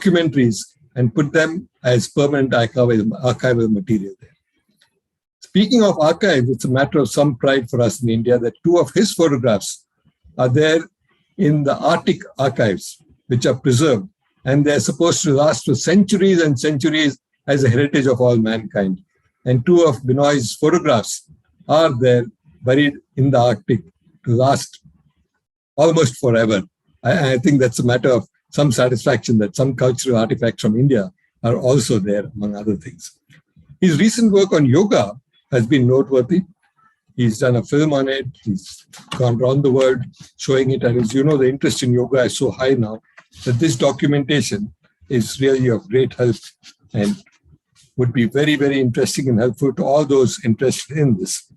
documentaries and put them as permanent archival material there. Speaking of archive, it's a matter of some pride for us in India that 2 of his photographs are there in the Arctic archives, which are preserved, and they're supposed to last for centuries and centuries as a heritage of all mankind. And 2 of Benoy's photographs are there, buried in the Arctic, to last almost forever. I think that's a matter of some satisfaction that some cultural artifacts from India are also there, among other things. His recent work on yoga has been noteworthy. He's done a film on it. He's gone around the world showing it. And as you know, the interest in yoga is so high now that this documentation is really of great help and would be very, very interesting and helpful to all those interested in this.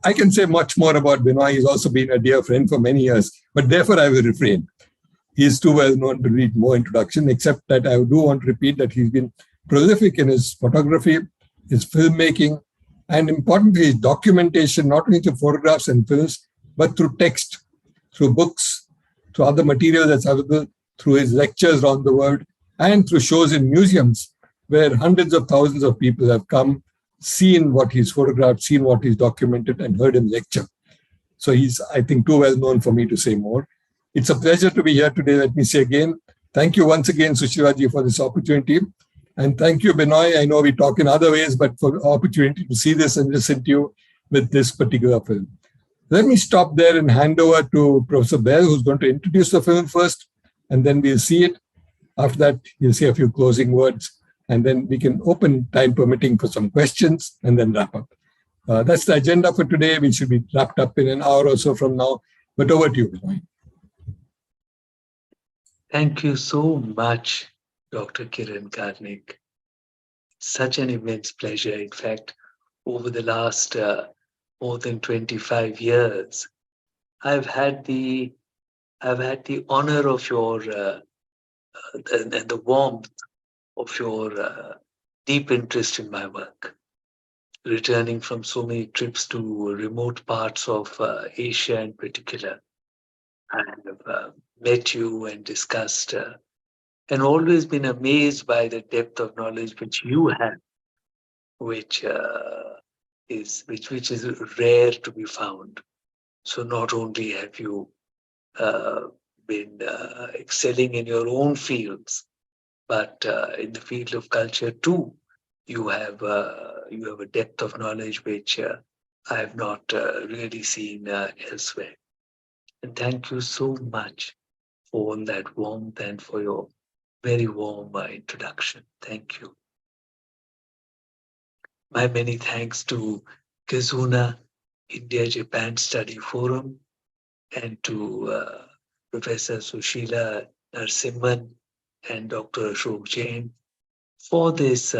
I can say much more about Benoy. He's also been a dear friend for many years, but therefore I will refrain. He is too well known to read more introduction, except that I do want to repeat that he's been prolific in his photography, his filmmaking, and importantly, his documentation, not only through photographs and films, but through text, through books, through other material that's available, through his lectures around the world, and through shows in museums, where hundreds of thousands of people have come, seen what he's photographed, seen what he's documented, and heard him lecture. So he's, I think, too well known for me to say more. It's a pleasure to be here today. Let me say again, thank you once again, Sushila ji, for this opportunity. And thank you, Benoy. I know we talk in other ways, but for the opportunity to see this and listen to you with this particular film. Let me stop there and hand over to Professor Behl, who's going to introduce the film first, and then we'll see it. After that, he'll say a few closing words, and then we can open, time permitting, for some questions and then wrap up. That's the agenda for today. We should be wrapped up in an hour or so from now. But over to you, Benoy. Thank you so much, Dr. Kiran Karnik. Such an immense pleasure. In fact, over the last more than 25 years, I've had the honor of your and the warmth of your deep interest in my work. Returning from so many trips to remote parts of Asia in particular, I have met you and discussed and always been amazed by the depth of knowledge which you have, which is rare to be found. So not only have you been excelling in your own fields, but in the field of culture too, you have a depth of knowledge which I have not really seen elsewhere. And thank you so much for all that warmth and for your very warm introduction. Thank you. My many thanks to Kizuna India-Japan Study Forum and to Professor Sushila Narsimhan and Dr. Ashok Jain for this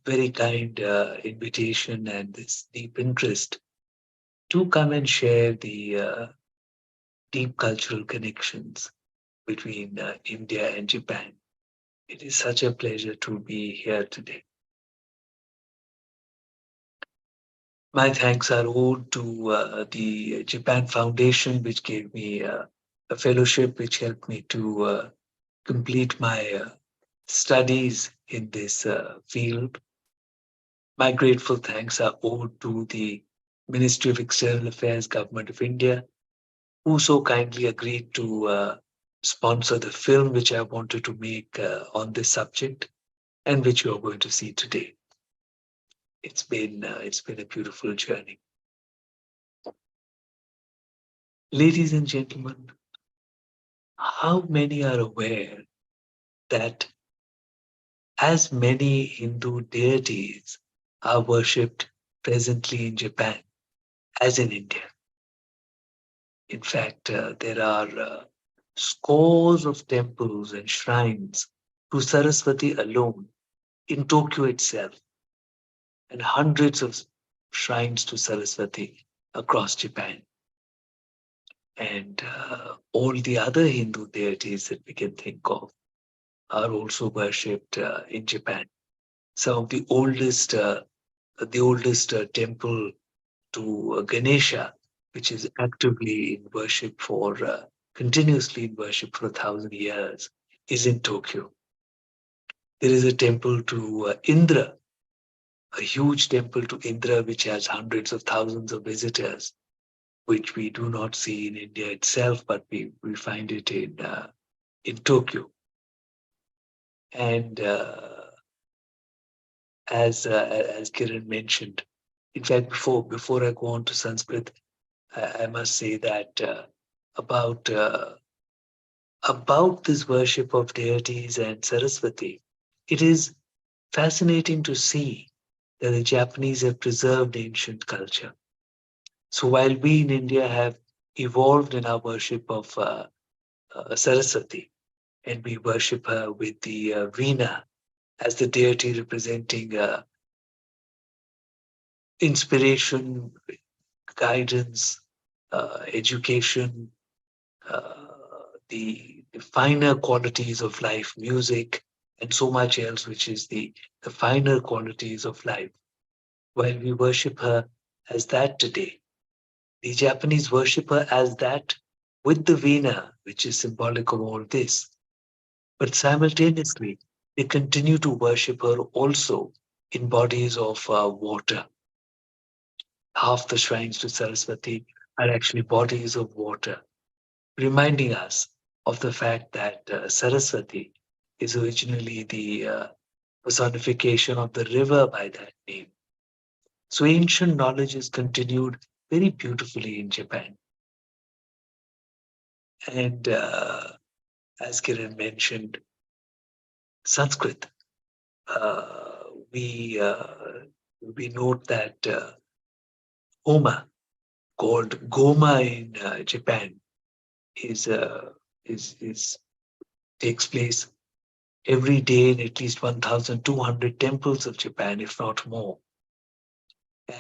very kind invitation and this deep interest to come and share the deep cultural connections between India and Japan. It is such a pleasure to be here today. My thanks are owed to the Japan Foundation, which gave me a fellowship, which helped me to complete my studies in this field. My grateful thanks are owed to the Ministry of External Affairs, Government of India, who so kindly agreed to sponsor the film which I wanted to make on this subject and which you are going to see today. It's been a beautiful journey. Ladies and gentlemen, how many are aware that as many Hindu deities are worshipped presently in Japan as in India? In fact, there are scores of temples and shrines to Saraswati alone in Tokyo itself, and hundreds of shrines to Saraswati across Japan. And all the other Hindu deities that we can think of are also worshipped in Japan. Some of the oldest temple to Ganesha, which is actively in worship for continuously in worship for 1,000 years, is in Tokyo. There is a temple to Indra, a huge temple to Indra, which has hundreds of thousands of visitors, which we do not see in India itself, but we find it in Tokyo. And as Kiran mentioned, in fact, before I go on to Sanskrit, I must say that about this worship of deities and Saraswati, it is fascinating to see that the Japanese have preserved ancient culture. So while we in India have evolved in our worship of Saraswati, and we worship her with the Veena as the deity representing inspiration, guidance, education, uh, the finer qualities of life, music, and so much else, which is the finer qualities of life. While we worship her as that today, the Japanese worship her as that with the Veena, which is symbolic of all this. But simultaneously, they continue to worship her also in bodies of water. Half the shrines to Saraswati are actually bodies of water, reminding us of the fact that Saraswati is originally the personification of the river by that name. So ancient knowledge is continued very beautifully in Japan. And as Kiran mentioned, Sanskrit. Uh, we we note that Homa, called Goma in Japan, is is takes place every day in at least 1,200 temples of Japan, if not more.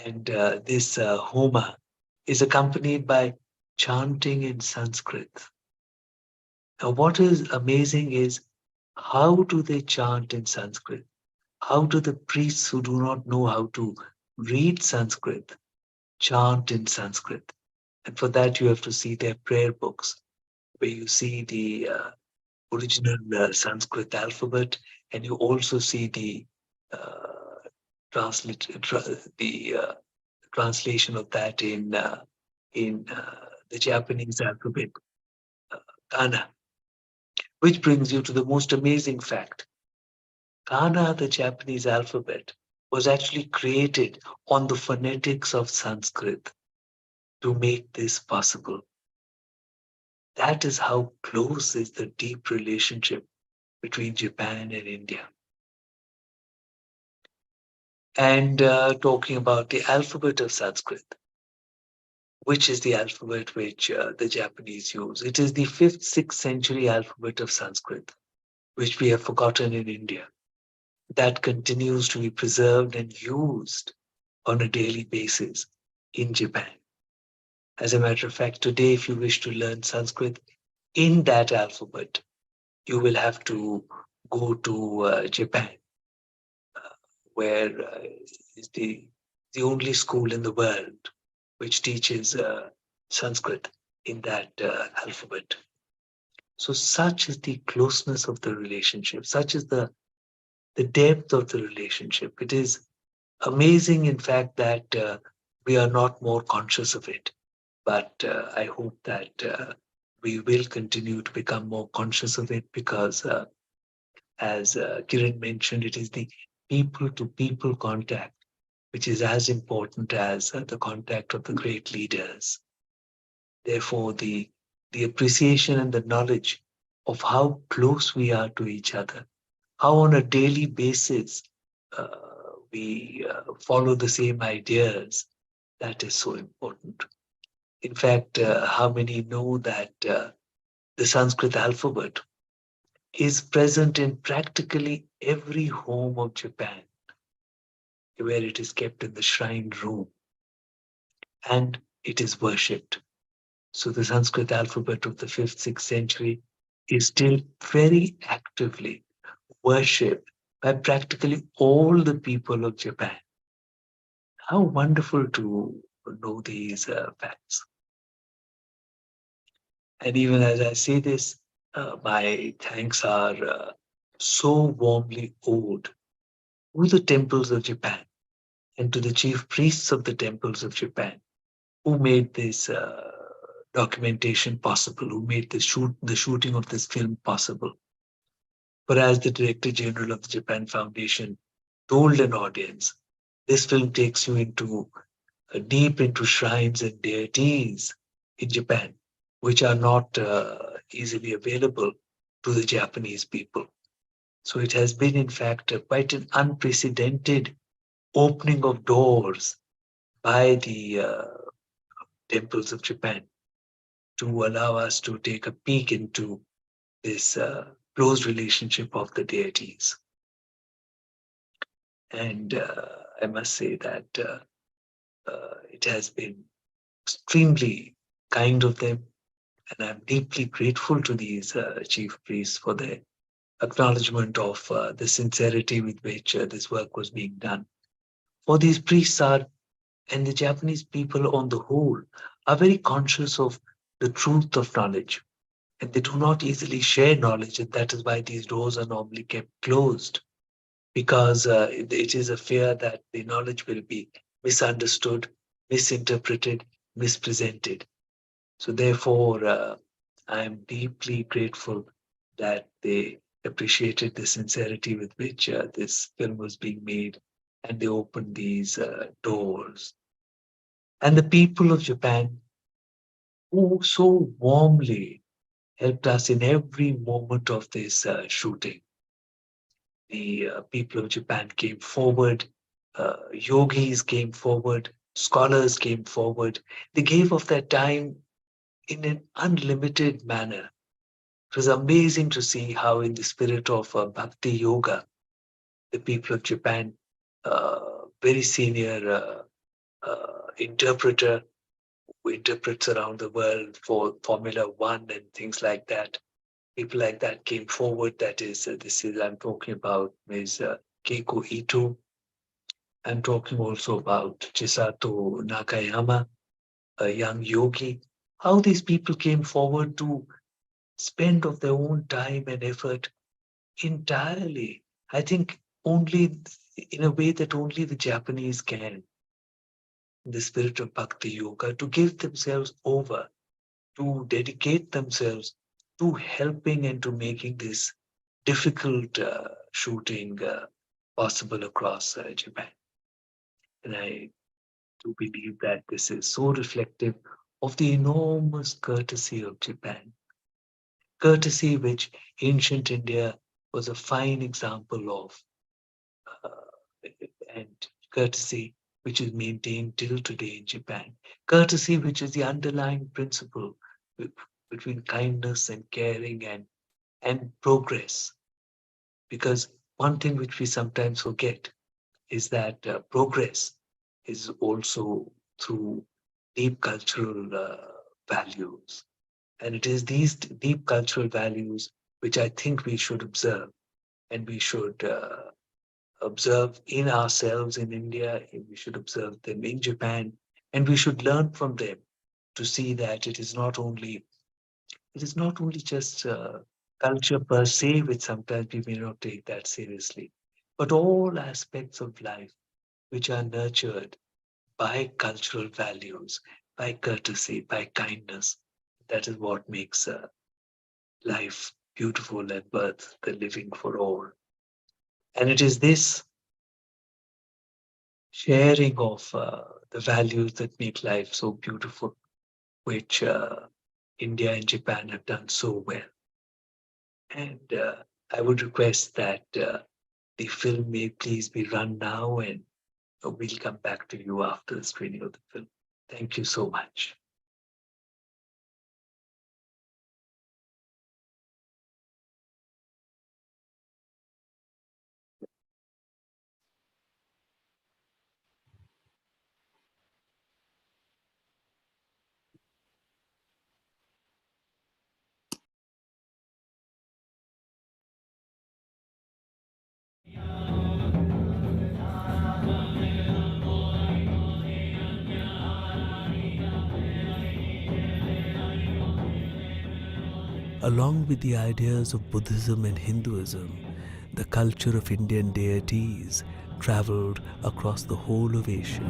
And this Homa is accompanied by chanting in Sanskrit. Now, what is amazing is how do they chant in Sanskrit? How do the priests who do not know how to read Sanskrit chant in Sanskrit? And for that, you have to see their prayer books, where you see the original Sanskrit alphabet, and you also see the translate the translation of that in the Japanese alphabet, kana, which brings you to the most amazing fact. Kana, the Japanese alphabet, was actually created on the phonetics of Sanskrit to make this possible. That is how close is the deep relationship between Japan and India. And talking about the alphabet of Sanskrit, which is the alphabet which the Japanese use. It is the 5th, 6th century alphabet of Sanskrit, which we have forgotten in India, that continues to be preserved and used on a daily basis in Japan. As a matter of fact, today, if you wish to learn Sanskrit in that alphabet, you will have to go to Japan, where is the only school in the world which teaches Sanskrit in that alphabet. So such is the closeness of the relationship, such is the depth of the relationship. It is amazing, in fact, that we are not more conscious of it. But I hope that we will continue to become more conscious of it, because as Kiran mentioned, it is the people to people contact which is as important as the contact of the great leaders. Therefore, the appreciation and the knowledge of how close we are to each other, how on a daily basis uh, we follow the same ideas, that is so important. In fact, how many know that the Sanskrit alphabet is present in practically every home of Japan, where it is kept in the shrine room and it is worshipped. So the Sanskrit alphabet of the 5th, 6th century is still very actively worshipped by practically all the people of Japan. How wonderful to know these facts. And even as I say this, my thanks are so warmly owed to the temples of Japan and to the chief priests of the temples of Japan who made this documentation possible, who made the shooting of this film possible. For as the Director General of the Japan Foundation told an audience, this film takes you into deep into shrines and deities in Japan, which are not easily available to the Japanese people. So it has been, in fact, quite an unprecedented opening of doors by the temples of Japan to allow us to take a peek into this close relationship of the deities. And I must say that it has been extremely kind of them, and I'm deeply grateful to these chief priests for their acknowledgement of the sincerity with which this work was being done. For these priests are, and the Japanese people on the whole, are very conscious of the truth of knowledge, and they do not easily share knowledge, and that is why these doors are normally kept closed, because it is a fear that the knowledge will be misunderstood, misinterpreted, mispresented. So therefore, I am deeply grateful that they appreciated the sincerity with which this film was being made, and they opened these doors. And the people of Japan, who so warmly helped us in every moment of this shooting. The people of Japan came forward, yogis came forward, scholars came forward. They gave of their time in an unlimited manner. It was amazing to see how, in the spirit of bhakti yoga, the people of Japan, very senior interpreter who interprets around the world for Formula One and things like that, people like that came forward. That is, I'm talking about Ms. Keiko Ito. I'm talking also about Chisato Nakayama, a young yogi. How these people came forward to spend of their own time and effort entirely. I think only in a way that only the Japanese can, in the spirit of bhakti yoga, to give themselves over, to dedicate themselves to helping and to making this difficult shooting possible across Japan. And I do believe that this is so reflective of the enormous courtesy of Japan. Courtesy which ancient India was a fine example of, and courtesy which is maintained till today in Japan. Courtesy, which is the underlying principle between kindness and caring and progress. Because one thing which we sometimes forget is that progress is also through deep cultural values. And it is these deep cultural values which I think we should observe, and we should observe in ourselves in India, and we should observe them in Japan, and we should learn from them to see that it is not only just culture per se, which sometimes we may not take that seriously, but all aspects of life which are nurtured by cultural values, by courtesy, by kindness. That is what makes life beautiful and worth the living for all. And it is this sharing of the values that make life so beautiful, which India and Japan have done so well. And I would request that the film may please be run now, and we'll come back to you after the screening of the film. Thank you so much. Along with the ideas of Buddhism and Hinduism, the culture of Indian deities traveled across the whole of Asia.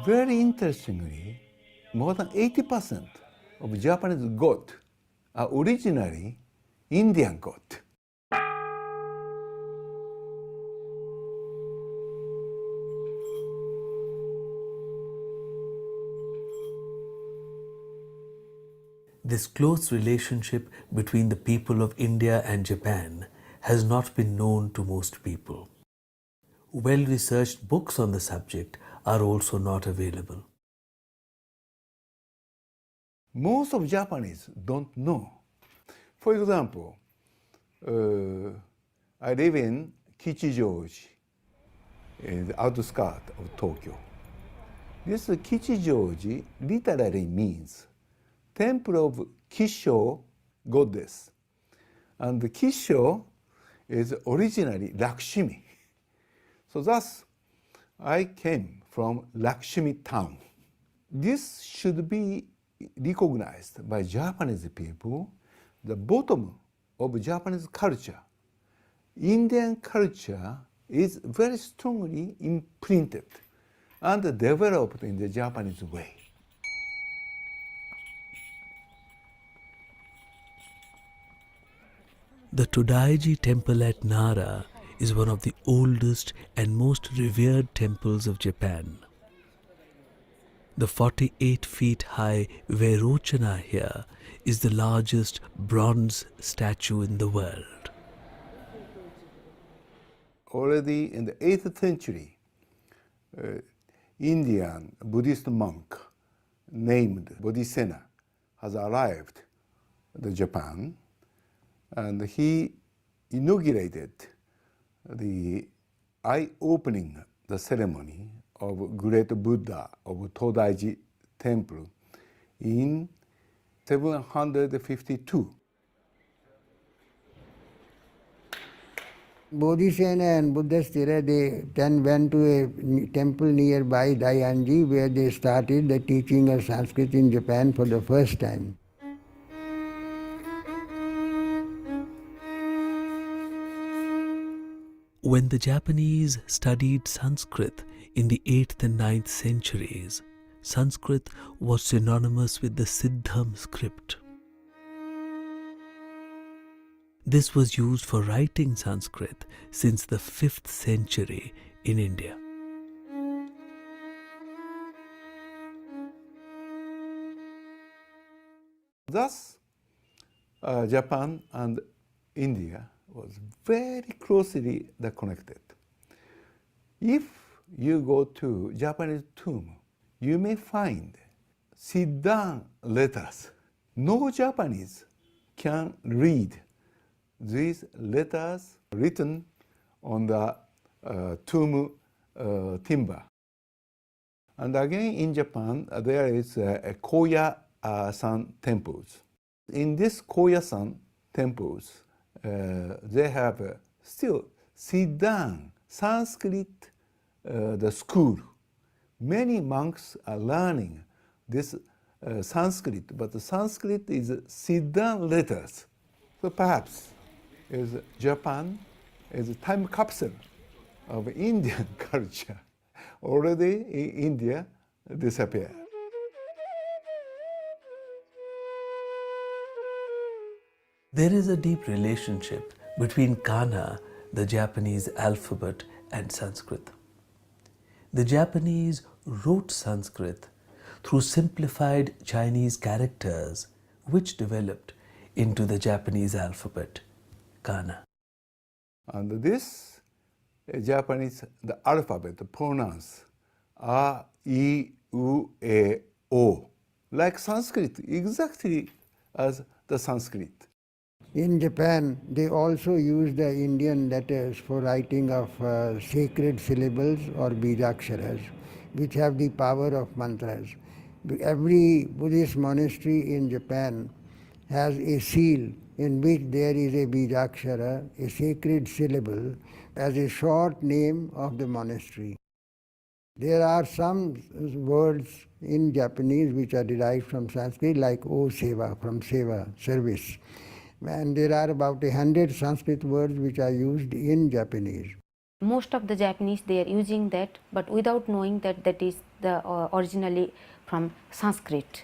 Very interestingly, more than 80% of Japanese gods are originally Indian gods. This close relationship between the people of India and Japan has not been known to most people. Well-researched books on the subject are also not available. Most of Japanese don't know. For example, I live in Kichijoji, in the outskirts of Tokyo. This Kichijoji literally means temple of Kisho goddess. And the Kisho is originally Lakshmi. So thus, I came from Lakshmi town. This should be recognized by Japanese people, the bottom of Japanese culture. Indian culture is very strongly imprinted and developed in the Japanese way. The Todaiji temple at Nara is one of the oldest and most revered temples of Japan. The 48 feet high Vairochana here is the largest bronze statue in the world. Already in the 8th century, Indian Buddhist monk named Bodhisena has arrived to Japan, and he inaugurated the eye-opening the ceremony of great Buddha of Todaiji temple in 752. Bodhisena and Buddhasthira, they then went to a temple nearby, Dayanji, where they started the teaching of Sanskrit in Japan for the first time. When the Japanese studied Sanskrit in the 8th and 9th centuries, Sanskrit was synonymous with the Siddham script. This was used for writing Sanskrit since the 5th century in India. Thus, Japan and India was very closely connected. If you go to Japanese tomb, you may find sit-down letters. No Japanese can read these letters written on the tomb timber. And again in Japan, there is a Koya-san temples. In these Koya-san temples, they have still sit-down Sanskrit the school. Many monks are learning this Sanskrit, but the Sanskrit is sit-down letters. So perhaps Japan is a time capsule of Indian culture. Already in India disappeared. There is a deep relationship between Kana, the Japanese alphabet, and Sanskrit. The Japanese wrote Sanskrit through simplified Chinese characters, which developed into the Japanese alphabet, Kana. And this Japanese, the alphabet pronounced A, I, U, E, O, like Sanskrit, exactly as the Sanskrit. In Japan, they also use the Indian letters for writing of sacred syllables or bijaksharas, which have the power of mantras. Every Buddhist monastery in Japan has a seal in which there is a bijakshara, a sacred syllable, as a short name of the monastery. There are some words in Japanese which are derived from Sanskrit, like O Seva, from Seva, service. And there are about 100 Sanskrit words which are used in Japanese. Most of the Japanese, they are using that, but without knowing that that is the originally from Sanskrit.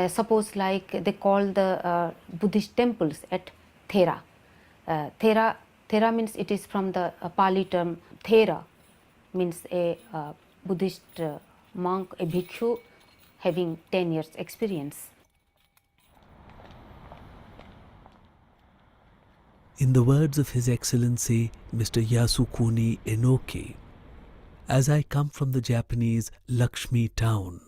Suppose like they call the Buddhist temples at Thera. Thera means it is from the Pali term Thera, means a Buddhist monk, a bhikshu having 10 years experience. In the words of His Excellency Mr. Yasukuni Enoki, as I come from the Japanese Lakshmi town,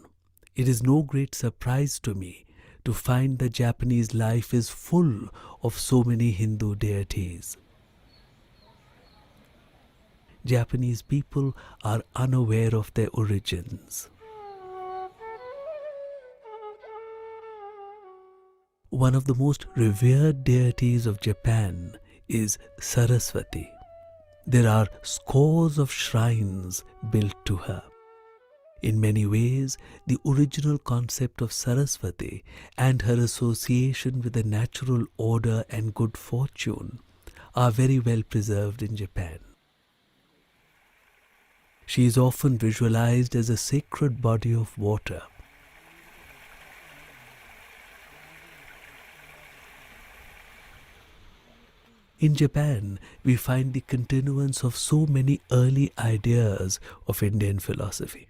it is no great surprise to me to find that Japanese life is full of so many Hindu deities. Japanese people are unaware of their origins. One of the most revered deities of Japan is Saraswati. There are scores of shrines built to her. In many ways, the original concept of Saraswati and her association with the natural order and good fortune are very well preserved in Japan. She is often visualized as a sacred body of water. In Japan, we find the continuance of so many early ideas of Indian philosophy.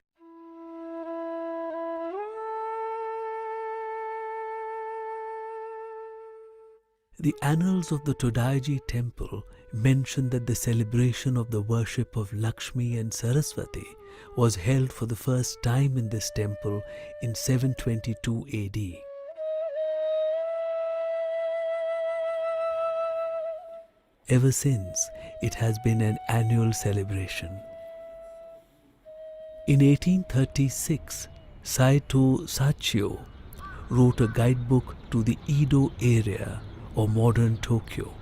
The annals of the Todaiji temple mention that the celebration of the worship of Lakshmi and Saraswati was held for the first time in this temple in 722 AD. Ever since, it has been an annual celebration. In 1836, Saito Sachio wrote a guidebook to the Edo area or modern Tokyo.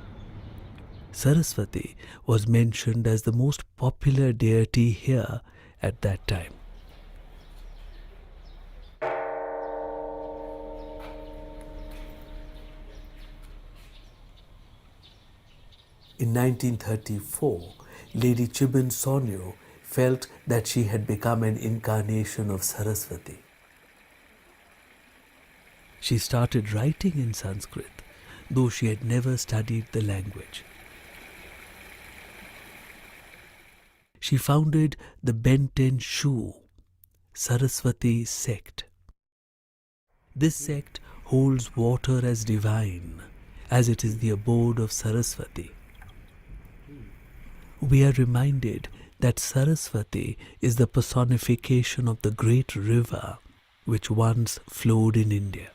Saraswati was mentioned as the most popular deity here at that time. In 1934, Lady Chiben Sonyo felt that she had become an incarnation of Saraswati. She started writing in Sanskrit, though she had never studied the language. She founded the Benten Shu Saraswati sect. This sect holds water as divine, as it is the abode of Saraswati. We are reminded that Saraswati is the personification of the great river which once flowed in India.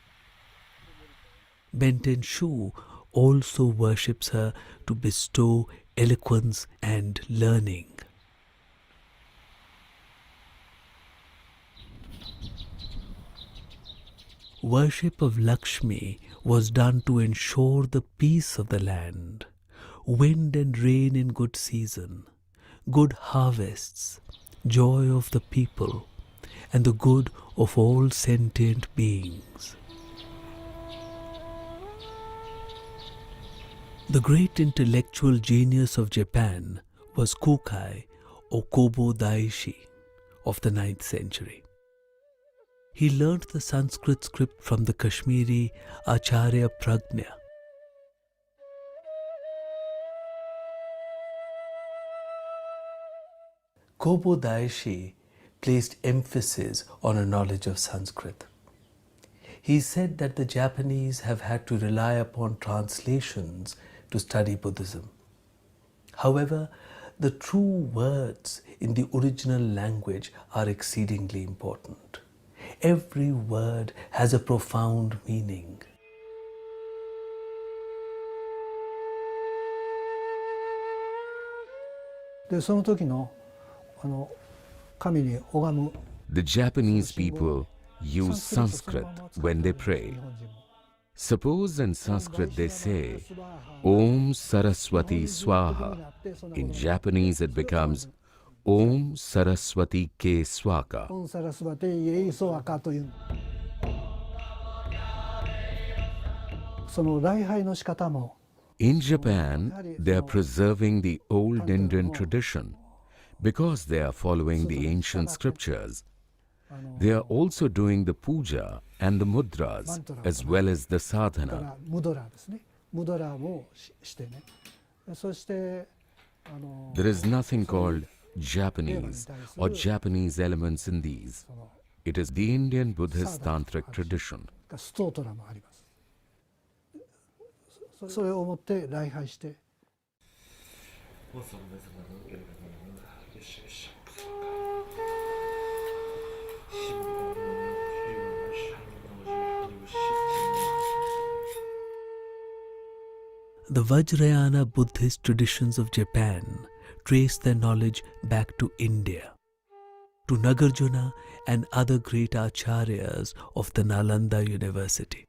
Benten Shu also worships her to bestow eloquence and learning. Worship of Lakshmi was done to ensure the peace of the land, wind and rain in good season, good harvests, joy of the people, and the good of all sentient beings. The great intellectual genius of Japan was Kukai or Kobo Daishi of the 9th century. He learnt the Sanskrit script from the Kashmiri Acharya Prajna. Kobo Daishi placed emphasis on a knowledge of Sanskrit. He said that the Japanese have had to rely upon translations to study Buddhism. However, the true words in the original language are exceedingly important. Every word has a profound meaning. でその時の神に拝む The Japanese people use Sanskrit when they pray. Suppose in Sanskrit they say, Om Saraswati Swaha. In Japanese it becomes Om Saraswati Ke Swaka. オンサラスバテイエイソアカというその礼拝の仕方も In Japan, they are preserving the old Indian tradition because they are following the ancient scriptures. They are also doing the puja and the mudras as well as the sadhana. ムドラーですねムドラーもしてねそして There is nothing called Japanese or Japanese elements in these. It is the Indian Buddhist Tantric tradition. ストートラもありますそれを持って礼拝して The Vajrayana Buddhist traditions of Japan trace their knowledge back to India, to Nagarjuna and other great acharyas of the Nalanda University.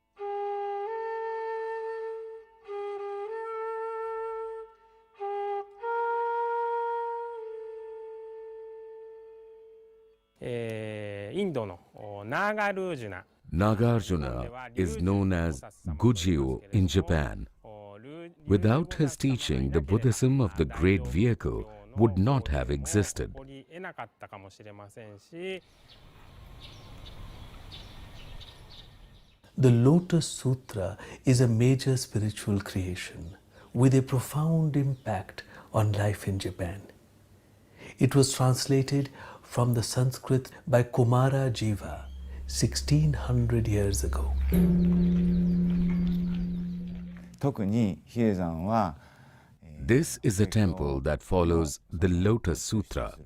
Nagarjuna is known as Gujio in Japan. Without his teaching, the Buddhism of the great vehicle would not have existed. The Lotus Sutra is a major spiritual creation with a profound impact on life in Japan. It was translated from the Sanskrit by Kumara Jiva 1600 years ago. 特に比叡山は This is a temple that follows the Lotus Sutra.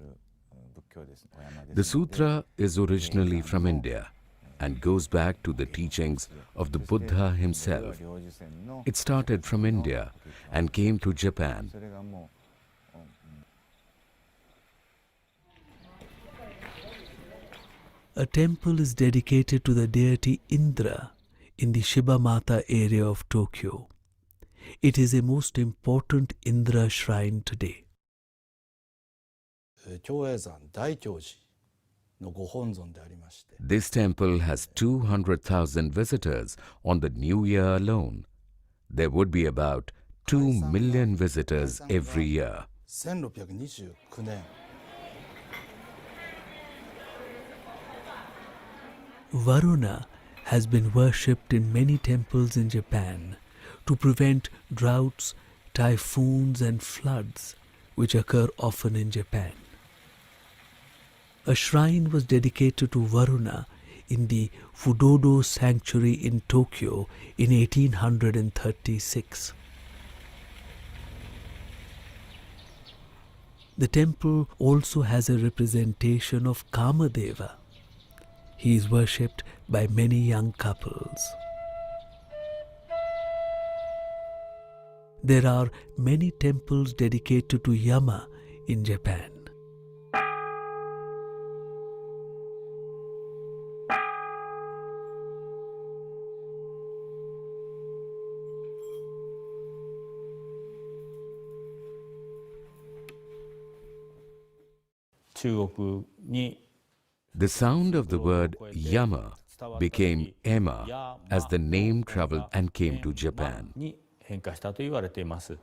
The sutra is originally from India and goes back to the teachings of the Buddha himself. It started from India and came to Japan. A temple is dedicated to the deity Indra in the Shibamata area of Tokyo. It is a most important Indra shrine today. 長栄山大教寺のご本尊でありまして This temple has 200,000 visitors on the new year alone. There would be about 2 million visitors every year. 1629年 Varuna has been worshipped in many temples in Japan to prevent droughts, typhoons and floods which occur often in Japan. A shrine was dedicated to Varuna in the Fudodo Sanctuary in Tokyo in 1836. The temple also has a representation of Kamadeva. He is worshipped by many young couples. There are many temples dedicated to Yama in Japan. The sound of the word Yama became Emma as the name traveled and came to Japan. 変化したと言われています。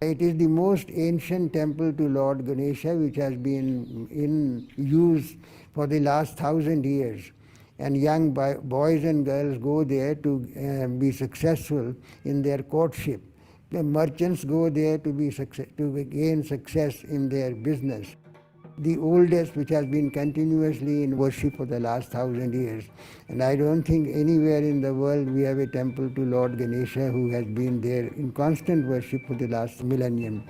It is the most ancient temple to Lord Ganesha which has been in use for the last 1,000 years. And young boys and girls go there to be successful in their courtship. The merchants go there to gain success in their business. The oldest which has been continuously in worship for the last 1,000 years. And I don't think anywhere in the world we have a temple to Lord Ganesha who has been there in constant worship for the last millennium.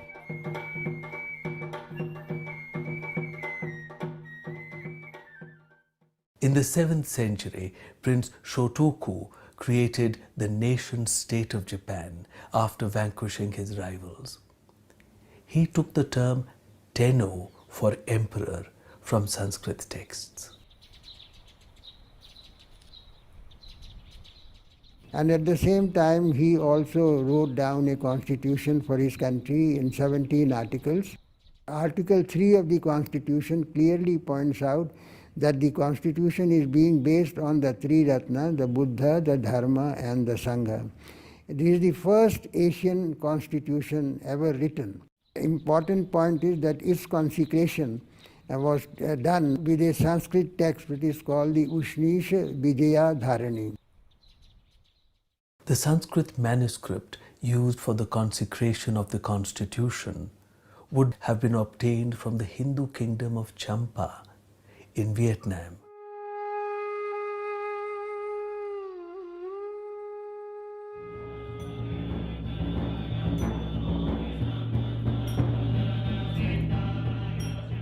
In the 7th century, Prince Shotoku created the nation-state of Japan after vanquishing his rivals. He took the term Tenno for emperor from Sanskrit texts. And at the same time, he also wrote down a constitution for his country in 17 articles. Article 3 of the constitution clearly points out that the constitution is being based on the three Ratna, the Buddha, the Dharma and the Sangha. This is the first Asian constitution ever written. Important point is that its consecration was done with a Sanskrit text which is called the Ushnisha Vijaya Dharani. The Sanskrit manuscript used for the consecration of the constitution would have been obtained from the Hindu kingdom of Champa in Vietnam.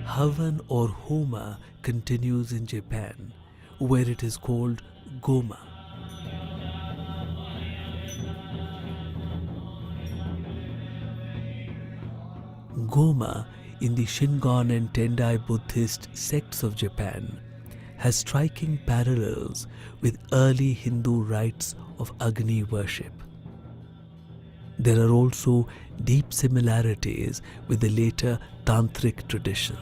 Havan or Homa continues in Japan, where it is called Goma. Goma in the Shingon and Tendai Buddhist sects of Japan has striking parallels with early Hindu rites of Agni worship. There are also deep similarities with the later Tantric tradition.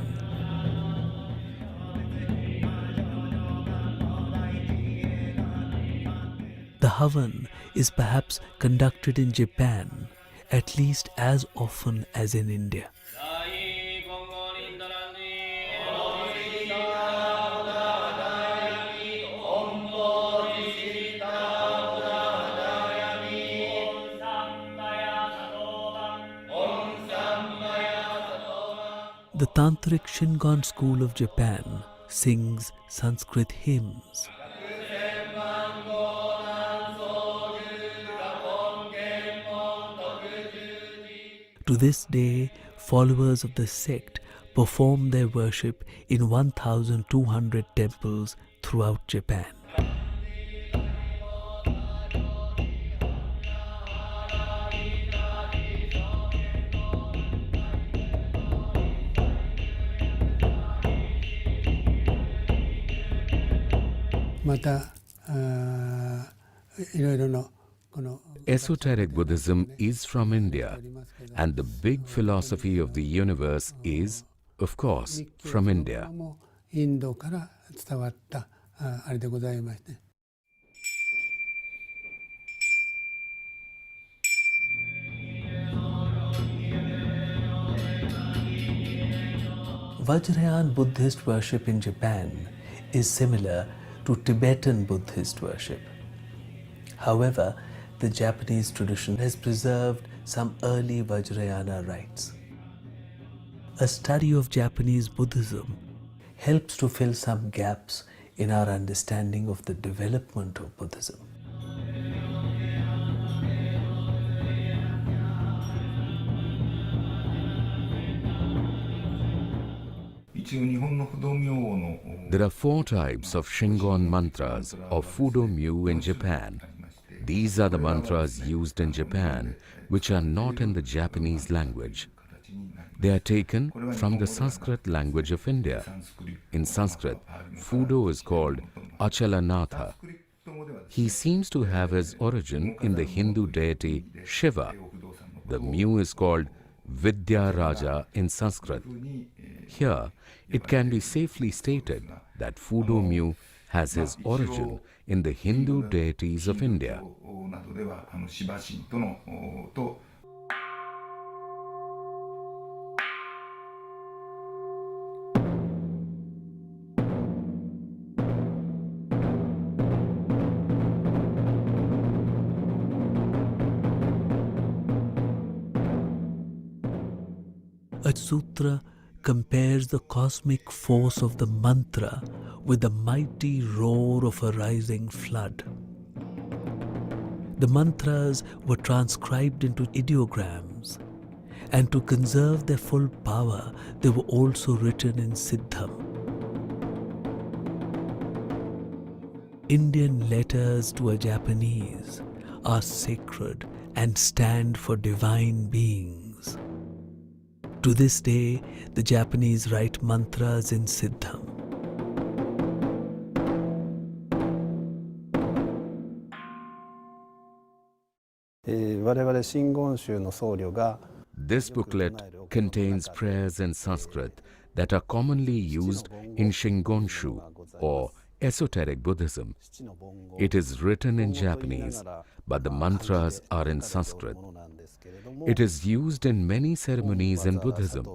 The Havan is perhaps conducted in Japan at least as often as in India. The Tantric Shingon school of Japan sings Sanskrit hymns. To this day, followers of the sect perform their worship in 1,200 temples throughout Japan. Esoteric Buddhism is from India, and the big philosophy of the universe is, of course, from India. Vajrayana Buddhist worship in Japan is similar to Tibetan Buddhist worship. However, the Japanese tradition has preserved some early Vajrayana rites. A study of Japanese Buddhism helps to fill some gaps in our understanding of the development of Buddhism. There are 4 types of Shingon mantras or Fudo-myu in Japan. These are the mantras used in Japan which are not in the Japanese language. They are taken from the Sanskrit language of India. In Sanskrit, Fudo is called Achalanatha. He seems to have his origin in the Hindu deity Shiva. The Myu is called Vidya Raja in Sanskrit. Here, it can be safely stated that Fudo-myu has his origin in the Hindu deities of India. A sutra compares the cosmic force of the mantra with the mighty roar of a rising flood. The mantras were transcribed into ideograms, and to conserve their full power, they were also written in Siddham. Indian letters to a Japanese are sacred and stand for divine beings. To this day, the Japanese write mantras in Siddham. This booklet contains prayers in Sanskrit that are commonly used in Shingonshu or esoteric Buddhism. It is written in Japanese, but the mantras are in Sanskrit. It is used in many ceremonies in Buddhism.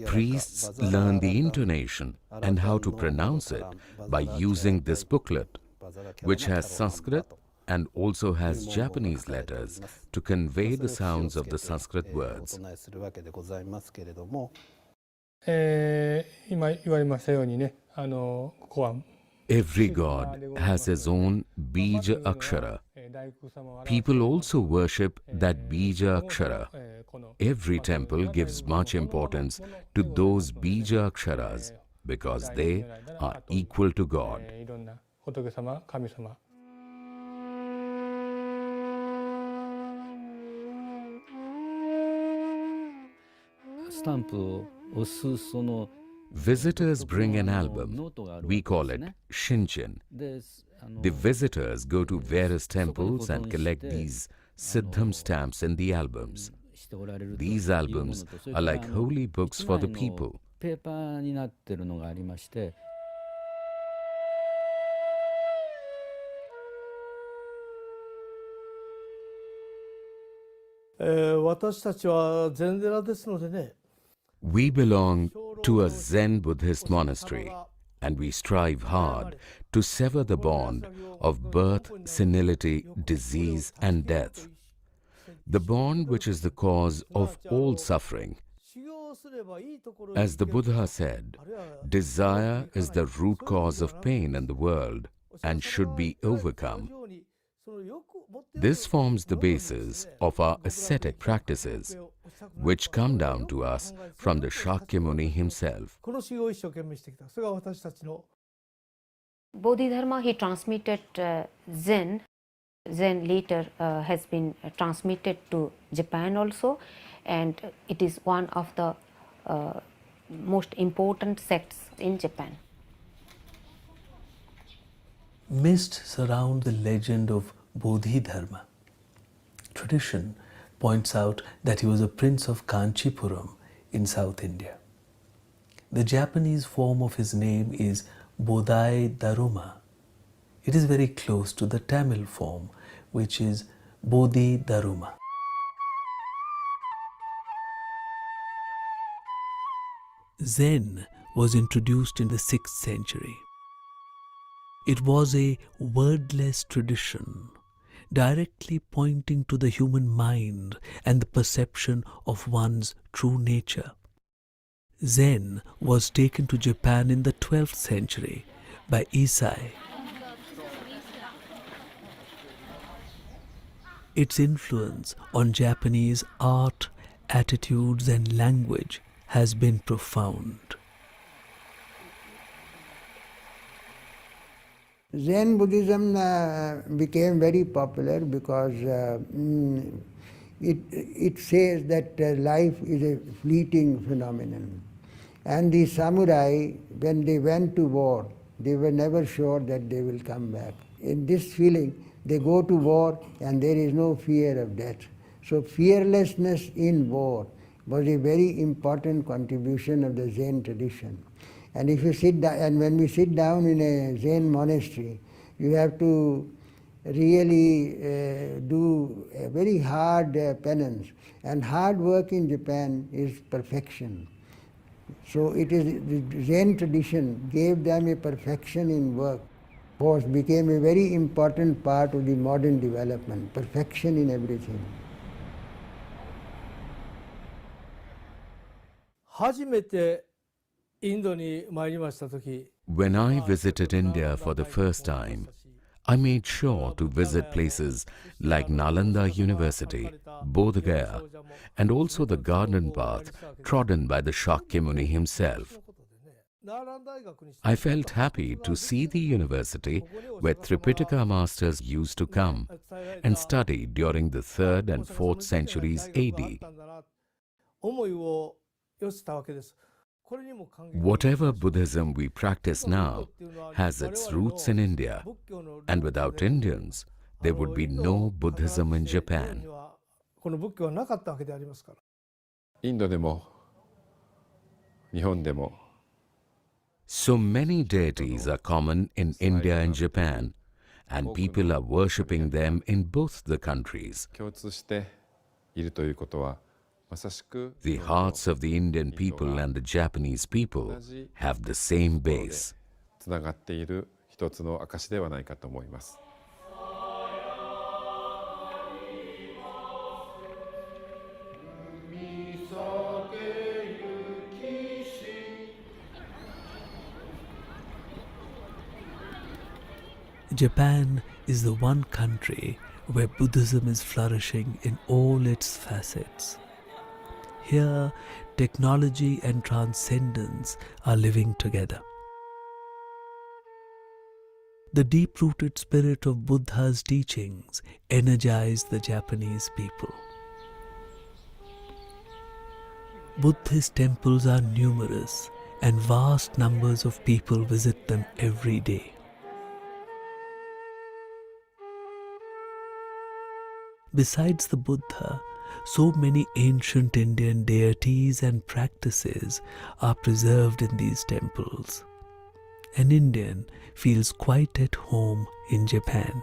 Priests learn the intonation and how to pronounce it by using this booklet, which has Sanskrit and also has Japanese letters to convey the sounds of the Sanskrit words. 今言われましたようにね、ここは Every god has his own Bija Akshara. People also worship that Bija Akshara. Every temple gives much importance to those Bija Aksharas because they are equal to God. いろんな仏様、神様。Visitors bring an album. We call it Shinchin. The visitors go to various temples and collect these Siddham stamps in the albums. These albums are like holy books for the people. We belong to a Zen Buddhist monastery, and we strive hard to sever the bond of birth, senility, disease, and death. The bond which is the cause of all suffering. As the Buddha said, desire is the root cause of pain in the world and should be overcome. This forms the basis of our ascetic practices, which come down to us from the Shakyamuni himself. Bodhidharma, he transmitted Zen. Zen later has been transmitted to Japan also, and it is one of the most important sects in Japan. Mist surround the legend of Bodhidharma. Tradition points out that he was a prince of Kanchipuram in South India. The Japanese form of his name is Bodhai Daruma. It is very close to the Tamil form, which is Bodhi Daruma. Zen was introduced in the 6th century. It was a wordless tradition, directly pointing to the human mind and the perception of one's true nature. Zen was taken to Japan in the 12th century by Isai. Its influence on Japanese art, attitudes, and language has been profound. Zen Buddhism became very popular because it says that life is a fleeting phenomenon. And the samurai, when they went to war, they were never sure that they will come back. In this feeling, they go to war and there is no fear of death. So fearlessness in war was a very important contribution of the Zen tradition. And if you sit down, and when we sit down in a Zen monastery, you have to really do a very hard penance. And hard work in Japan is perfection. So it is the Zen tradition gave them a perfection in work. Force became a very important part of the modern development, perfection in everything. When I visited India for the first time, I made sure to visit places like Nalanda University, Bodh Gaya, and also the garden path trodden by the Shakyamuni himself. I felt happy to see the university where Tripitaka masters used to come and study during the 3rd and 4th centuries AD. Whatever Buddhism we practice now has its roots in India, and without Indians, there would be no Buddhism in Japan. インドでも日本でも So many deities are common in India and Japan, and people are worshipping them in both the countries. 共通しているということはまさしく The hearts of the Indian people and the Japanese people have the same base. つながっている一つの証ではないかと思います。Japan is the one country where Buddhism is flourishing in all its facets. Here, technology and transcendence are living together. The deep-rooted spirit of Buddha's teachings energized the Japanese people. Buddhist temples are numerous, and vast numbers of people visit them every day. Besides the Buddha, so many ancient Indian deities and practices are preserved in these temples. An Indian feels quite at home in Japan.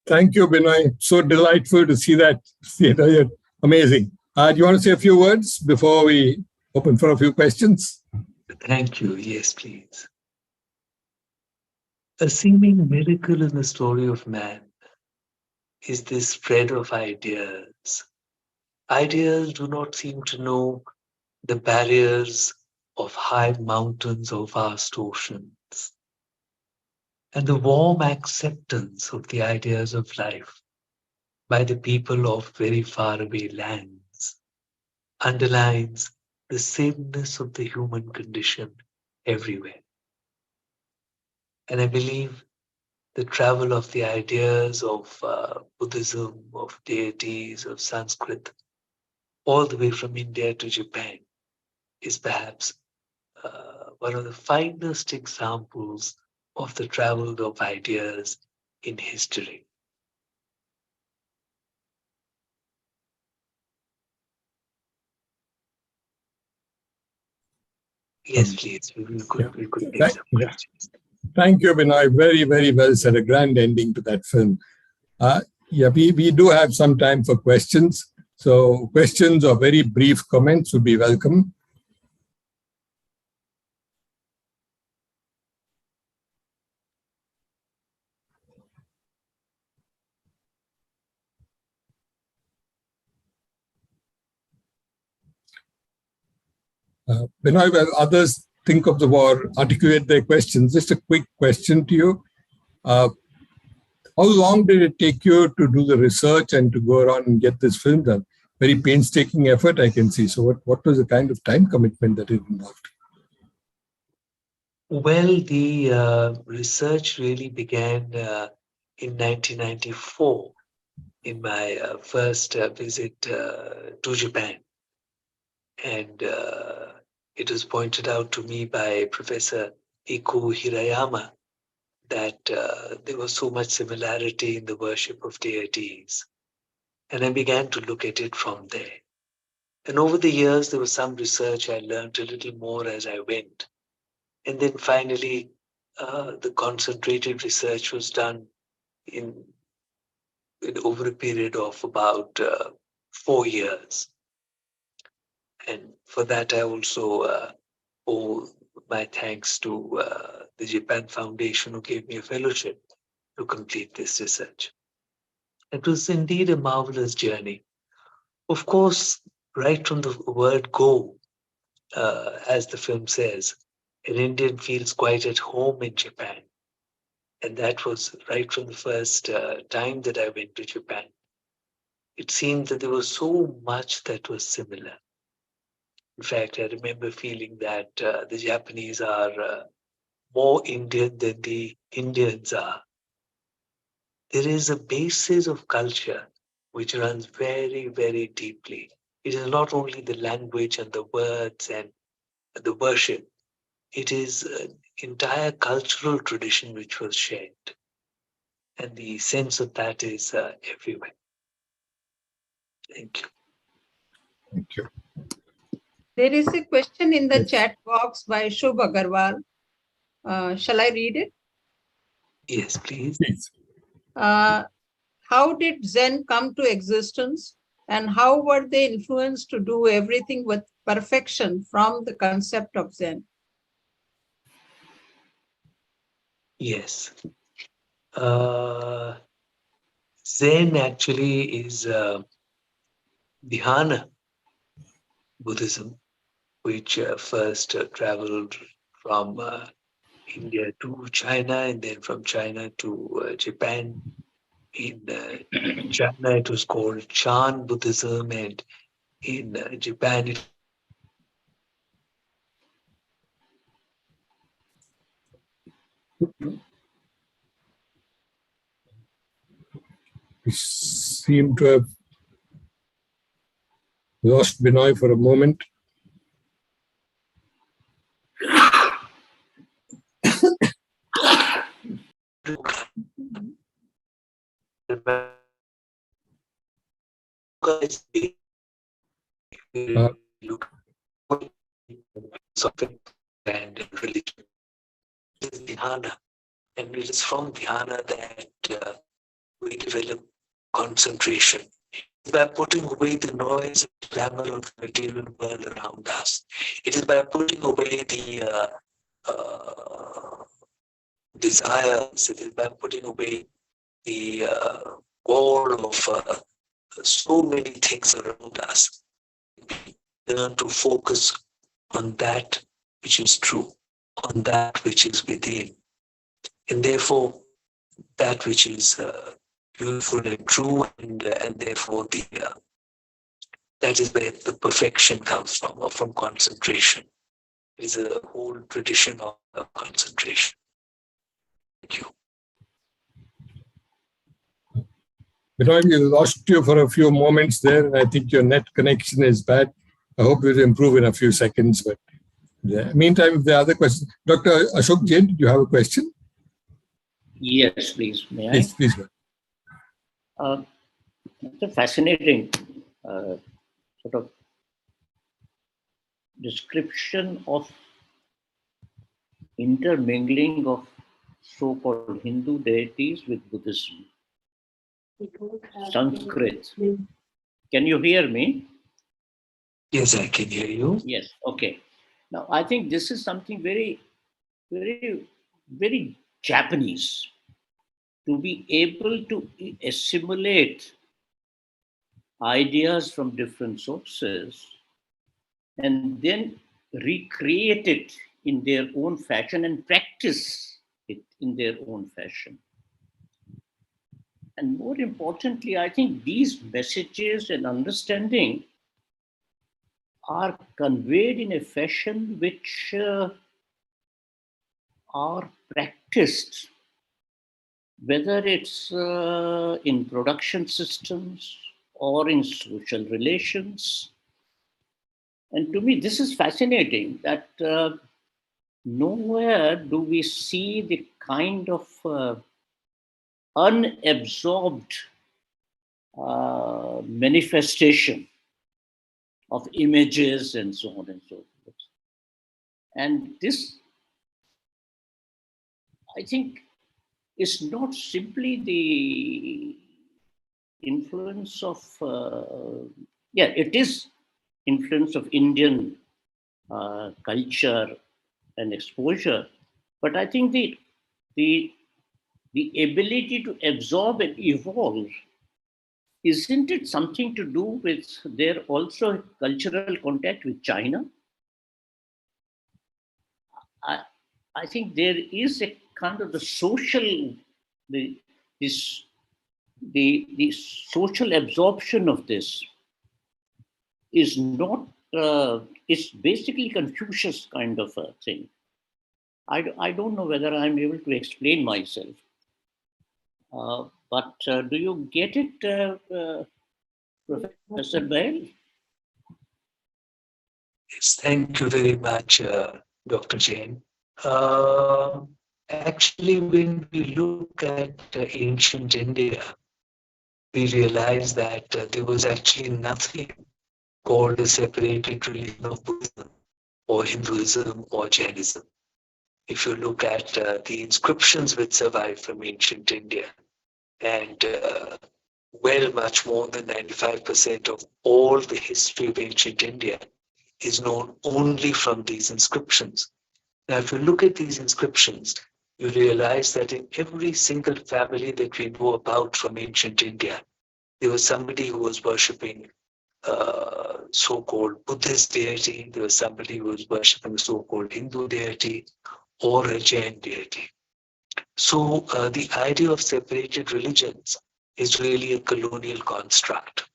Thank you, Benoy. So delightful to see that theater. Amazing. Do you want to say a few words before we open for a few questions? Thank you. Yes, please. A seeming miracle in the story of man is this spread of ideas. Ideas do not seem to know the barriers of high mountains or vast oceans. And the warm acceptance of the ideas of life by the people of very faraway lands underlines the sameness of the human condition everywhere. And I believe the travel of the ideas of Buddhism, of deities, of Sanskrit, all the way from India to Japan is perhaps one of the finest examples of the travel of ideas in history. Yes, please. We could take some questions. Thank you, Benoy. Very, very well said. A grand ending to that film. We do have some time for questions. So questions or very brief comments would be welcome. Benoy, while others think of the war, articulate their questions, just a quick question to you. How long did it take you to do the research and to go around and get this film done? Very painstaking effort, I can see. So what was the kind of time commitment that it involved? Well, the research really began in 1994 in my first visit to Japan. And it was pointed out to me by Professor Iku Hirayama that there was so much similarity in the worship of deities. And I began to look at it from there. And over the years, there was some research. I learned a little more as I went. And then finally, the concentrated research was done in over a period of about 4 years. And for that, I also owe my thanks to the Japan Foundation, who gave me a fellowship to complete this research. It was indeed a marvelous journey. Of course, right from the word go, as the film says, an Indian feels quite at home in Japan. And that was right from the first time that I went to Japan. It seemed that there was so much that was similar. In fact, I remember feeling that the Japanese are more Indian than the Indians are. There is a basis of culture which runs very, very deeply. It is not only the language and the words and the worship. It is an entire cultural tradition which was shared. And the sense of that is everywhere. Thank you. Thank you. There is a question in the Yes. chat box by Shubh Agarwal. Shall I read it? Yes, please. Please. How did Zen come to existence, and how were they influenced to do everything with perfection from the concept of Zen? Yes. Zen actually is dhyana Buddhism, which first traveled from India to China, and then from China to Japan. In China, it was called Chan Buddhism, and in Japan, it We seem to have lost Benoy for a moment. look something and religion. It is dhyana, and it is from dhyana that we develop concentration. By putting away the noise and glamour of the material world around us. It is by putting away the desires. It is by putting away the wall of so many things around us. We learn to focus on that which is true, on that which is within. And therefore, that which is beautiful and true, and therefore that is where the perfection comes from, or from concentration. It is a whole tradition of concentration. Thank you. Benoy, we lost you for a few moments there, and I think your net connection is bad. I hope it will improve in a few seconds. But meantime, if there are other questions, Dr. Ashok Jain, do you have a question? Yes, please. May I? Yes, please. It's a fascinating sort of description of intermingling of so-called Hindu deities with Buddhism. Sanskrit Can you hear me? Yes, I can hear you. Yes, okay. Now, I think this is something very, very, very Japanese, to be able to assimilate ideas from different sources and then recreate it in their own fashion and practice it in their own fashion. And more importantly, I think these messages and understanding are conveyed in a fashion which are practiced, whether it's in production systems or in social relations. And to me, this is fascinating that nowhere do we see the kind of unabsorbed manifestation of images and so on and so forth. And this, I think, is not simply the influence of, it is influence of Indian culture and exposure, but I think the ability to absorb and evolve, isn't it something to do with their also cultural contact with China? I think there is a kind of the social, the social absorption of this is not, it's basically Confucius kind of a thing. I don't know whether I'm able to explain myself. But do you get it, Professor Behl? Yes, thank you very much, Dr. Jain. Actually, when we look at ancient India, we realize that there was actually nothing called a separated religion of Buddhism or Hinduism or Jainism. If you look at the inscriptions which survive from ancient India, and much more than 95% of all the history of ancient India is known only from these inscriptions. Now, if you look at these inscriptions, you realize that in every single family that we know about from ancient India, there was somebody who was worshipping so-called Buddhist deity, there was somebody who was worshipping so-called Hindu deity, or a Jain deity. So the idea of separated religions is really a colonial construct.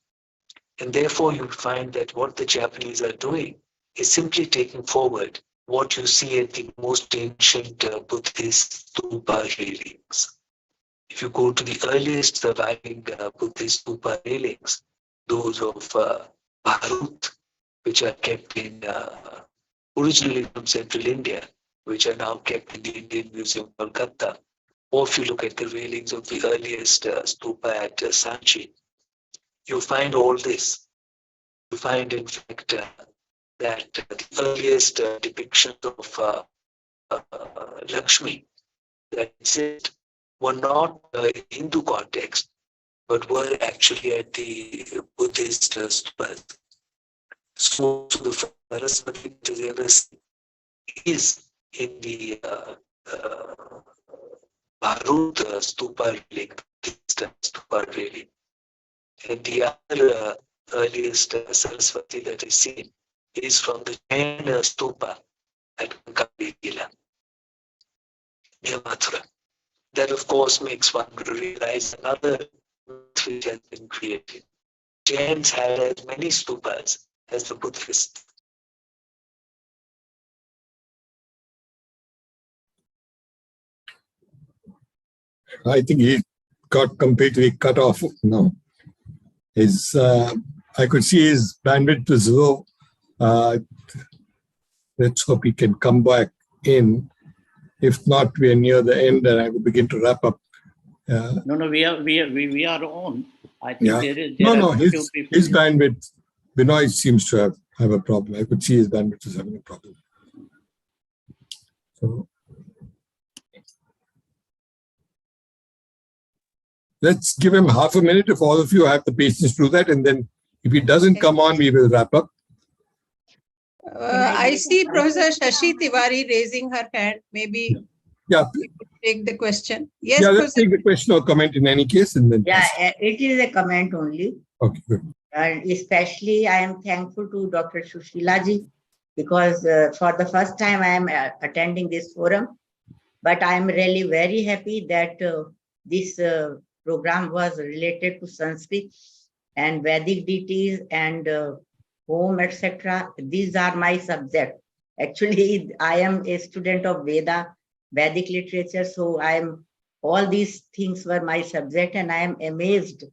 And therefore, you find that what the Japanese are doing is simply taking forward what you see at the most ancient Buddhist stupa railings. If you go to the earliest surviving Buddhist stupa railings, those of Bharut, which are kept in originally from central India, which are now kept in the Indian Museum, Kolkata, or if you look at the railings of the earliest stupa at Sanchi, you find all this. You find, in fact, that the earliest depictions of Lakshmi that exist were not in Hindu context, but were actually at the Buddhist stupas. So the Saraswati is in the Bharut stupa railing. And the other earliest Saraswati that is seen is from the Jain stupa at Behl, near Mathura. That, of course, makes one realize another myth which has been created. Jains had as many stupas as the Buddhists. I think he got completely cut off now. I could see his bandwidth was low. Let's hope he can come back in. If not, we are near the end, and I will begin to wrap up. No, we are on. I think Yeah. His bandwidth. Benoy seems to have a problem. I could see his bandwidth is having a problem. So let's give him half a minute if all of you have the patience to do that, and then If he doesn't come on, we will wrap up. I see Professor Shashi Tiwari raising her hand. Maybe Yeah, we could take the question. Yes, yeah, let's Professor. take the question or comment in any case. And then Yeah, it is a comment only. okay, good. And especially I am thankful to Dr. Sushila ji because for the first time I am attending this forum. But I am really very happy that this program was related to Sanskrit and Vedic deities and home, etc. These are my subject. Actually, I am a student of Vedic literature, so all these things were my subject, and I am amazed.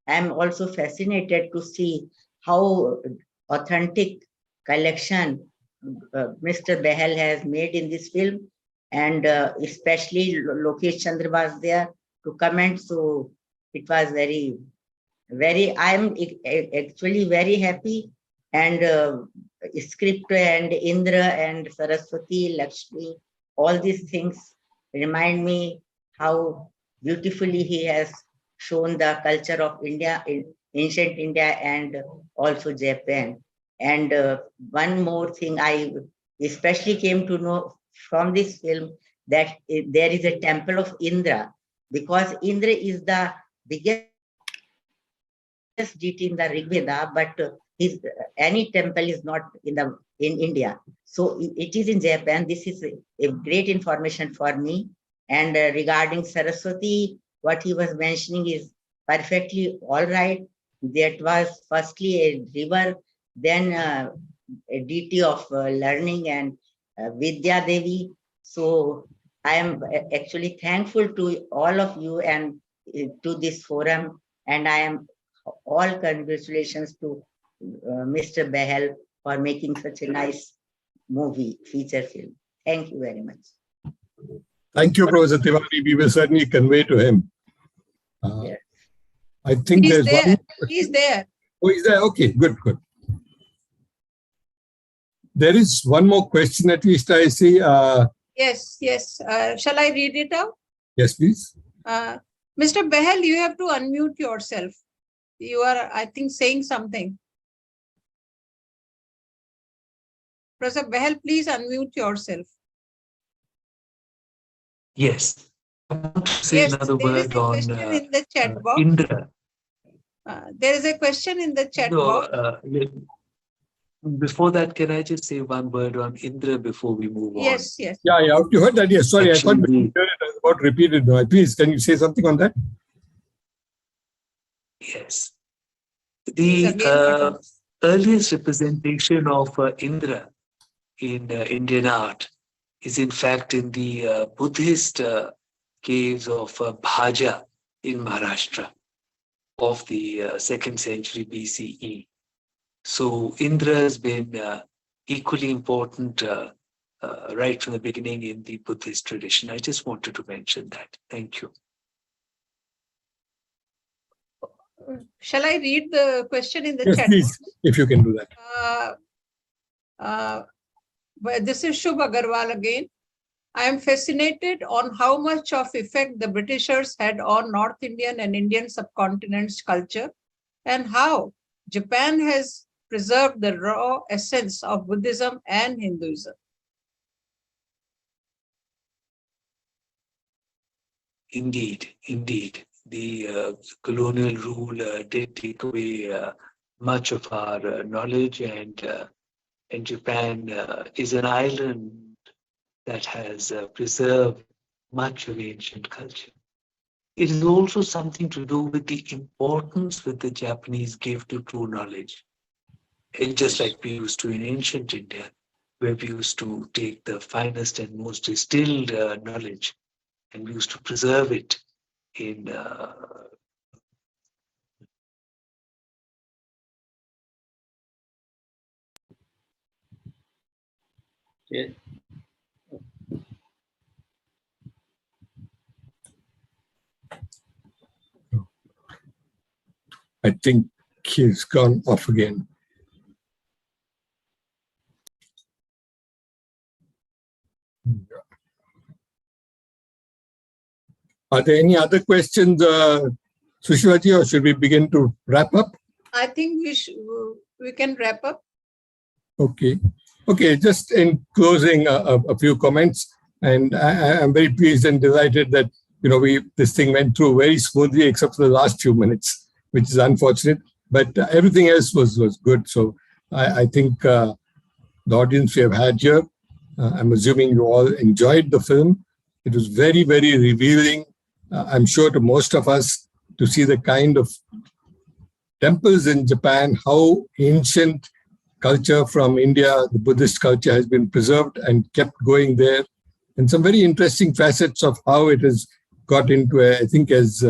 I am also fascinated to see how authentic collection Mr. Behl has made in this film, and especially Lokesh Chandra was there to comment. So it was very, I am actually very happy. And script and Indra and Saraswati, Lakshmi, all these things remind me how beautifully he has shown the culture of India, in ancient India and also Japan. And one more thing I especially came to know from this film, that there is a temple of Indra, because Indra is the biggest deity in the Rig Veda, but any temple is not in India. So it is in Japan. This is a great information for me. And regarding Saraswati, what he was mentioning is perfectly all right. That was firstly a river, then a deity of learning and Vidya Devi. So I am actually thankful to all of you and to this forum, and I am all congratulations to Mr. Behl for making such a nice feature film. Thank you very much. Thank you, Professor Tiwari. We will certainly convey to him. Yes. I think He's there's there. one. He's there. Oh, he's there. Okay, good. There is one more question at least I see. Yes. Shall I read it out? Yes, please. Mr. Behl, you have to unmute yourself. You are, I think, saying something. Professor Behl, please unmute yourself. Yes. I want to say another word on in the chat box. Indra. There is a question in the chat box. Before that, can I just say one word on Indra before we move on? Yes. Yeah. You heard that? Yes. Sorry, Actually, I thought I was about to repeat it. No, please, can you say something on that? Yes. The earliest representation of Indra in Indian art is in fact in the Buddhist caves of Bhaja in Maharashtra of the 2nd century BCE. So Indra has been equally important right from the beginning in the Buddhist tradition. I just wanted to mention that. Thank you. Shall I read the question in the yes, chat? Please, if you can do that. But this is Shubh Agarwal again. I am fascinated on how much of effect the Britishers had on North Indian and Indian subcontinent's culture, and how Japan has preserved the raw essence of Buddhism and Hinduism. Indeed. The colonial rule did take away much of our knowledge, and Japan is an island that has preserved much of ancient culture. It is also something to do with the importance that the Japanese give to true knowledge. And just like we used to in ancient India, where we used to take the finest and most distilled knowledge, and we used to preserve it in Yeah. I think he's gone off again. Are there any other questions, Sushila ji, or should we begin to wrap up? I think we can wrap up. Okay. Okay, just in closing, a few comments. And I'm very pleased and delighted that, this thing went through very smoothly, except for the last few minutes, which is unfortunate. But everything else was good. So I think the audience we have had here, I'm assuming you all enjoyed the film. It was very, very revealing, I'm sure, to most of us, to see the kind of temples in Japan, how ancient culture from India, the Buddhist culture, has been preserved and kept going there. And some very interesting facets of how it has got into, I think, as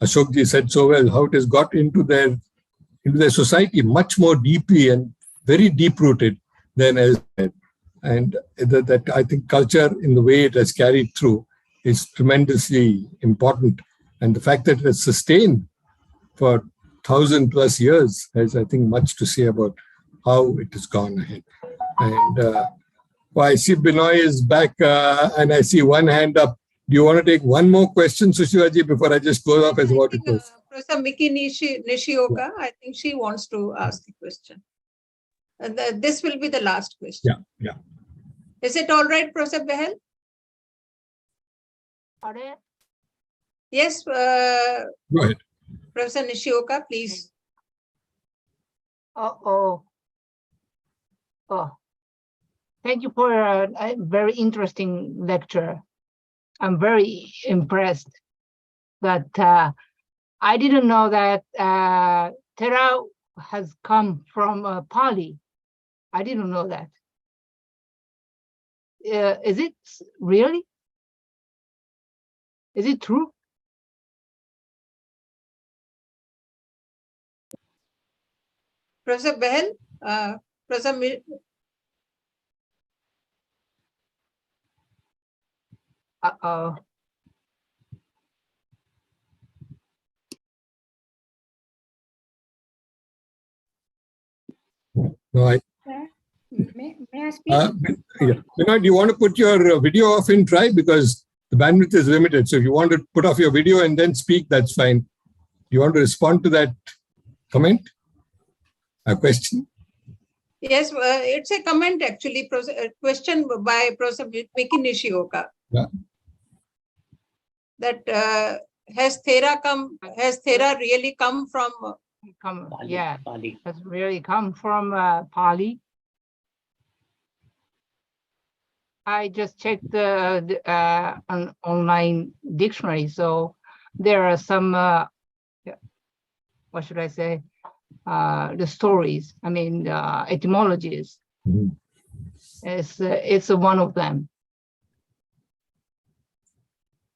Ashokji said so well, how it has got into their society much more deeply and very deep-rooted than elsewhere. And that I think culture, in the way it has carried through, is tremendously important. And the fact that it has sustained for 1,000+ years has, I think, much to say about how it has gone ahead. And I see Benoy is back, and I see one hand up. Do you want to take one more question, Sushilaji, before I just close off as about to close? Professor Miki Nishioka, I think she wants to ask the question. This will be the last question. Yeah. Is it all right, Professor Behl? Yes. Go ahead. Professor Nishioka, please. Thank you for a very interesting lecture. I'm very impressed that I didn't know that Tera has come from Pali. I didn't know that. Is it really? Is it true? Professor Behl, Professor No, May I speak? Benoy, do you want to put your video off and try? Because the bandwidth is limited. So if you want to put off your video and then speak, that's fine. Do you want to respond to that comment? A question? Yes, it's a comment actually. A question by Professor Miki Nishioka. Yeah. That has Thera really come from? Pali. Yeah, Pali. Has really come from Pali. I just checked an online dictionary, so there are some, what should I say, the stories, etymologies. Mm-hmm. It's one of them.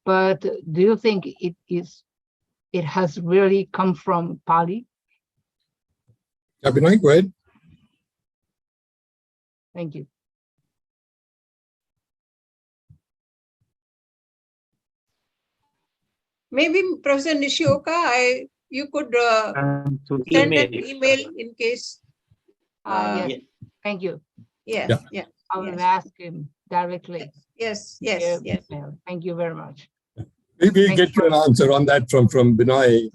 But do you think it has really come from Pali? Benoy, go ahead. Thank you. Maybe Professor Nishioka, you could send an email in case. Yes. Thank you. Yeah. I will ask him directly. Yes. Thank you very much. Maybe we'll get you an answer on that from Benoy.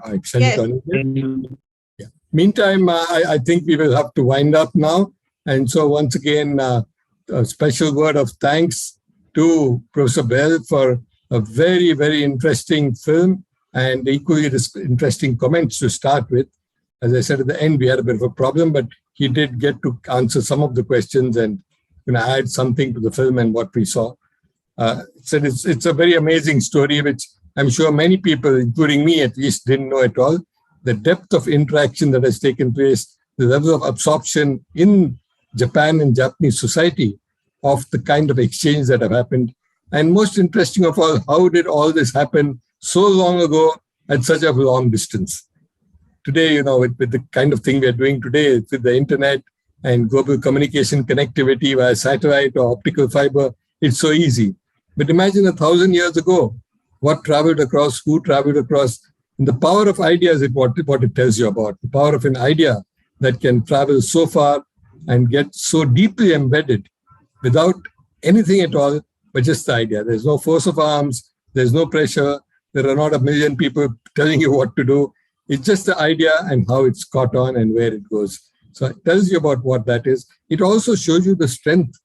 Yeah. Meantime, I think we will have to wind up now. And so once again, a special word of thanks to Professor Behl for a very, very interesting film and equally interesting comments to start with. As I said at the end, we had a bit of a problem, but he did get to answer some of the questions and add something to the film and what we saw. So it's a very amazing story, which I'm sure many people, including me at least, didn't know at all. The depth of interaction that has taken place, the level of absorption in Japan and Japanese society of the kind of exchange that have happened. And most interesting of all, how did all this happen so long ago at such a long distance? Today, with the kind of thing we are doing today, with the internet and global communication connectivity via satellite or optical fiber, it's so easy. But imagine 1,000 years ago, what traveled across, who traveled across, and the power of ideas is what it tells you about. The power of an idea that can travel so far and get so deeply embedded without anything at all, but just the idea. There's no force of arms, there's no pressure, there are not a million people telling you what to do. It's just the idea and how it's caught on and where it goes. So it tells you about what that is. It also shows you the strength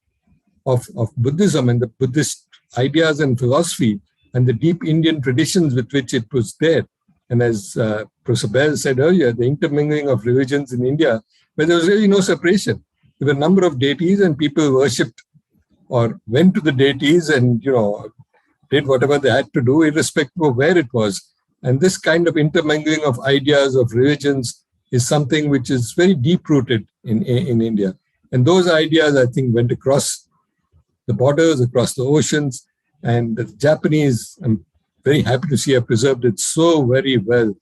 of Buddhism and the Buddhist ideas and philosophy and the deep Indian traditions with which it was there. And as Professor Behl said earlier, the intermingling of religions in India, where there was really no separation. There were a number of deities and people worshipped or went to the deities and, did whatever they had to do, irrespective of where it was. And this kind of intermingling of ideas, of religions, is something which is very deep-rooted in India. And those ideas, I think, went across the borders, across the oceans. And the Japanese, I'm very happy to see, have preserved it so very well.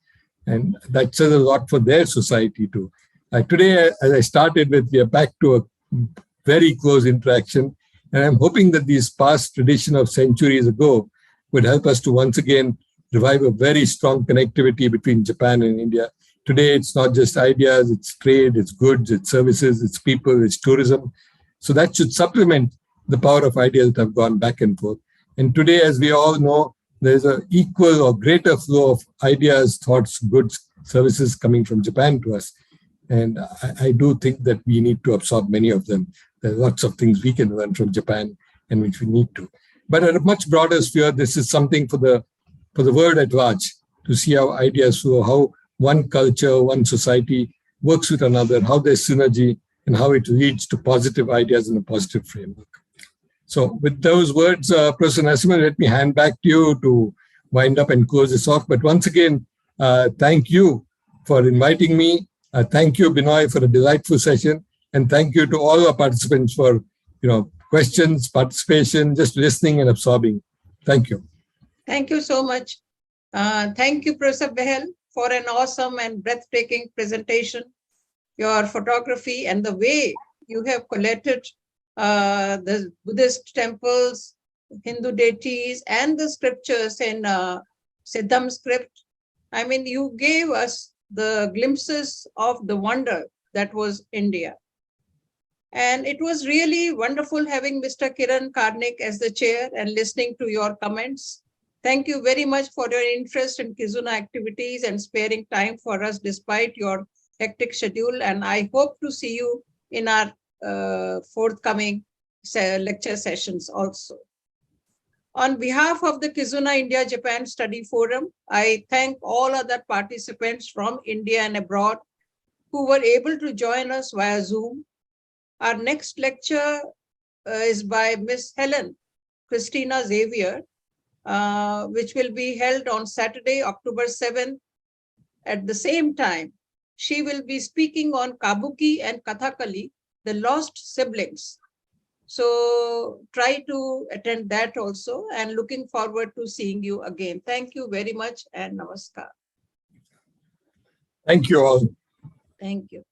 And that says a lot for their society too. Today, as I started with, we are back to a very close interaction. And I'm hoping that these past tradition of centuries ago would help us to once again revive a very strong connectivity between Japan and India. Today, it's not just ideas, it's trade, it's goods, it's services, it's people, it's tourism. So that should supplement the power of ideas that have gone back and forth. And today, as we all know, there's an equal or greater flow of ideas, thoughts, goods, services coming from Japan to us. And I do think that we need to absorb many of them. There are lots of things we can learn from Japan and which we need to. But at a much broader sphere, this is something for the world at large, to see how ideas flow, how one culture, one society works with another, how there's synergy, and how it leads to positive ideas in a positive framework. So with those words, Professor Narsimhan, let me hand back to you to wind up and close this off. But once again, thank you for inviting me. Thank you, Benoy, for a delightful session. And thank you to all our participants for questions, participation, just listening and absorbing. Thank you. Thank you so much. Thank you, Professor Behl, for an awesome and breathtaking presentation. Your photography and the way you have collected the Buddhist temples, Hindu deities, and the scriptures in Siddham script. I mean, you gave us the glimpses of the wonder that was India. And it was really wonderful having Mr. Kiran Karnik as the chair and listening to your comments. Thank you very much for your interest in Kizuna activities and sparing time for us despite your hectic schedule. And I hope to see you in our forthcoming lecture sessions also. On behalf of the Kizuna India-Japan Study Forum, I thank all other participants from India and abroad who were able to join us via Zoom. Our next lecture is by Miss Helen Christina Xavier, which will be held on Saturday, October 7th at the same time. She will be speaking on Kabuki and Kathakali, the lost siblings. So try to attend that also, and looking forward to seeing you again. Thank you very much and namaskar. Thank you all. Thank you.